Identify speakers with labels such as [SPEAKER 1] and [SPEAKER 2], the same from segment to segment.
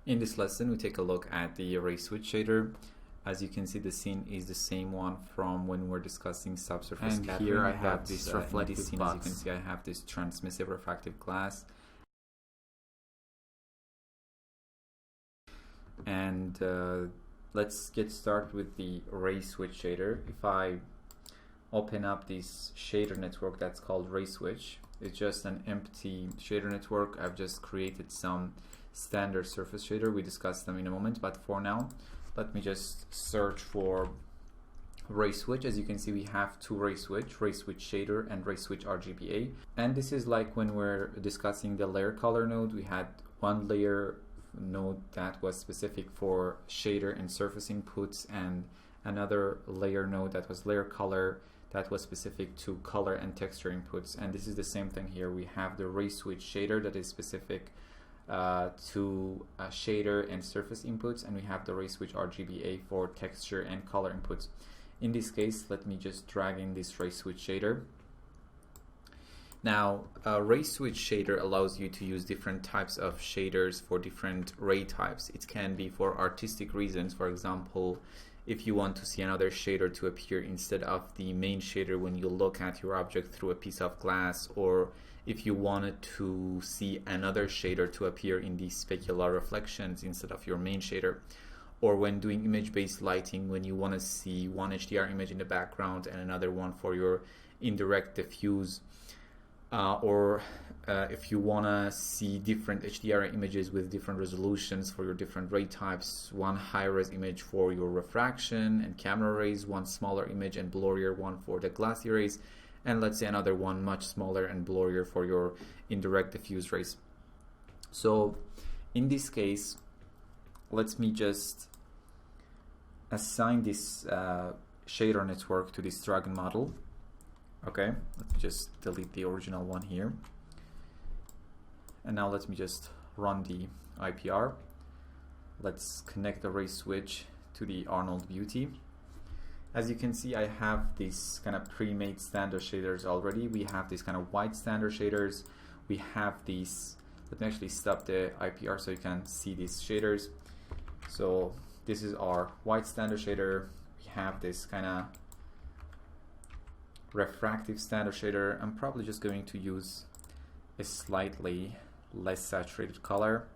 [SPEAKER 1] In this lesson, we take a look at the ray switch shader. As you can see, the scene is the same one from when we're discussing subsurface scattering. Here I have this reflective scene. As you can see, I have this transmissive refractive glass. And let's get started with the ray switch shader. If I open up this shader network that's called ray switch, it's just an empty shader network. I've just created some standard surface shader. We discuss them in a moment, but for now, let me just search for ray switch. As you can see, we have two ray switch shader and ray switch RGBA. And this is like when we're discussing the layer color node. We had one layer node that was specific for shader and surface inputs, and another layer node that was layer color that was specific to color and texture inputs. And this is the same thing here. We have the ray switch shader that is specific to shader and surface inputs, and we have the ray switch RGBA for texture and color inputs. In this case, let me just drag in this ray switch shader. Now, ray switch shader allows you to use different types of shaders for different ray types. It can be for artistic reasons. For example, if you want to see another shader to appear instead of the main shader when you look at your object through a piece of glass, or if you wanted to see another shader to appear in the specular reflections instead of your main shader, or when doing image-based lighting, when you want to see one HDR image in the background and another one for your indirect diffuse, or if you want to see different HDR images with different resolutions for your different ray types, one high-res image for your refraction and camera rays, one smaller image and blurrier one for the glassy rays, and let's say another one much smaller and blurrier for your indirect diffuse rays. So in this case, let me just assign this shader network to this dragon model. Okay, let me just delete the original one here. And now let me just run the IPR. Let's connect the ray switch to the Arnold Beauty. As you can see, I have these kind of pre-made standard shaders already. We have these kind of white standard shaders. We have these, let me actually stop the IPR so you can see these shaders. So this is our white standard shader. We have this kind of refractive standard shader. I'm probably just going to use a slightly less saturated color.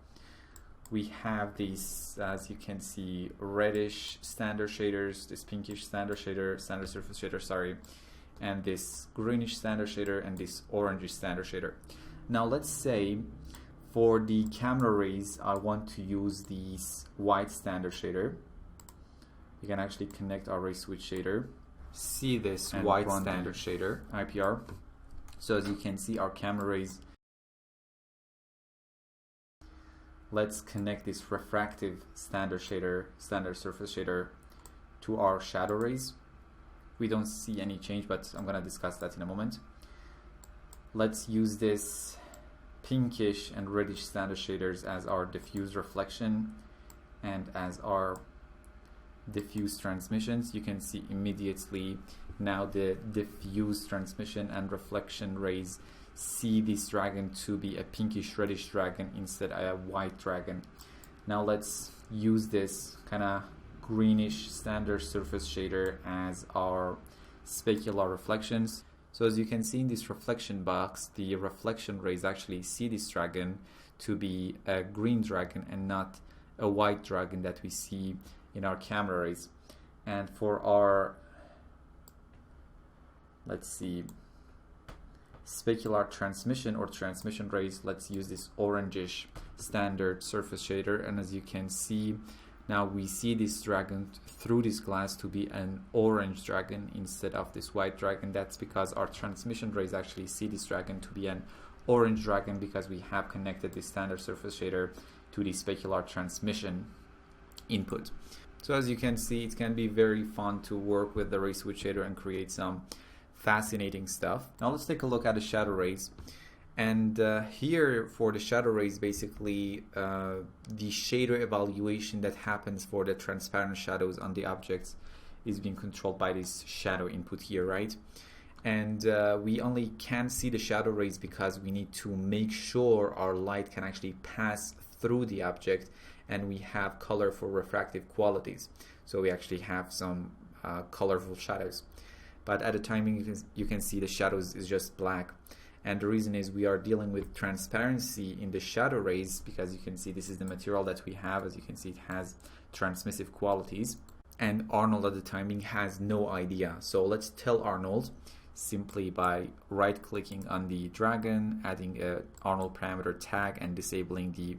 [SPEAKER 1] We have these, as you can see, reddish standard shaders, this pinkish standard shader, standard surface shader, sorry, and this greenish standard shader and this orangish standard shader. Now let's say for the camera rays, I want to use these white standard shader. You can actually connect our ray switch shader. See this white standard shader, IPR. So as you can see, our camera rays. Let's connect this refractive standard shader, standard surface shader, to our shadow rays. We don't see any change, but I'm gonna discuss that in a moment. Let's use this pinkish and reddish standard shaders as our diffuse reflection and as our diffuse transmissions. You can see immediately now the diffuse transmission and reflection rays see this dragon to be a pinkish reddish dragon instead of a white dragon. Now let's use this kind of greenish standard surface shader as our specular reflections. So as you can see in this reflection box, the reflection rays actually see this dragon to be a green dragon and not a white dragon that we see in our camera rays. And for our, let's see, specular transmission or transmission rays, let's use this orangish standard surface shader. And as you can see, now we see this dragon through this glass to be an orange dragon instead of this white dragon. That's because our transmission rays actually see this dragon to be an orange dragon because we have connected this standard surface shader to the specular transmission input. So as you can see, it can be very fun to work with the ray switch shader and create some fascinating stuff. Now let's take a look at the shadow rays. And here for the shadow rays, basically the shader evaluation that happens for the transparent shadows on the objects is being controlled by this shadow input here, right? And we only can see the shadow rays because we need to make sure our light can actually pass through the object and we have color for refractive qualities. So we actually have some colorful shadows. But at the timing, you can see the shadows is just black. And the reason is we are dealing with transparency in the shadow rays, because you can see this is the material that we have. As you can see, it has transmissive qualities. And Arnold at the timing has no idea. So let's tell Arnold simply by right-clicking on the dragon, adding a Arnold parameter tag, and disabling the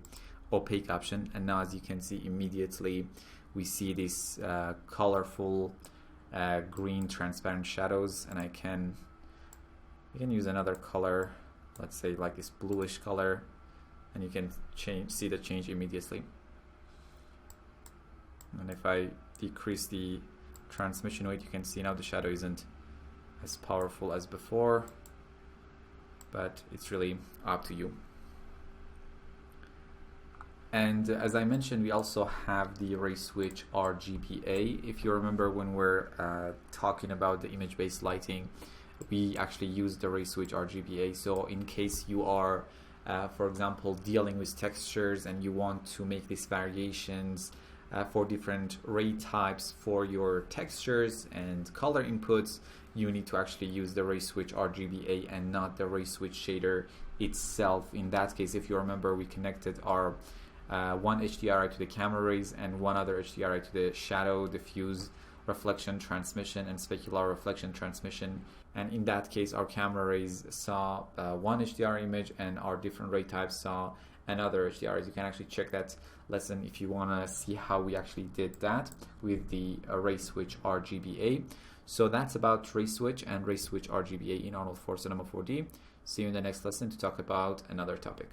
[SPEAKER 1] opaque option. And now, as you can see, immediately we see this colorful green transparent shadows, and we can use another color, let's say like this bluish color, and you can see the change immediately. And if I decrease the transmission weight, you can see now the shadow isn't as powerful as before, but it's really up to you. And as I mentioned, we also have the ray switch RGBA. If you remember, when we're talking about the image-based lighting, we actually use the ray switch RGBA. So in case you are, for example, dealing with textures and you want to make these variations for different ray types for your textures and color inputs, you need to actually use the ray switch RGBA and not the ray switch shader itself. In that case, if you remember, we connected our one HDRI to the camera rays and one other HDRI to the shadow, diffuse, reflection, transmission, and specular reflection transmission. And in that case, our camera rays saw one HDR image, and our different ray types saw another HDR. You can actually check that lesson if you want to see how we actually did that with the ray switch RGBA. So that's about ray switch and ray switch RGBA in Arnold for Cinema 4D. See you in the next lesson to talk about another topic.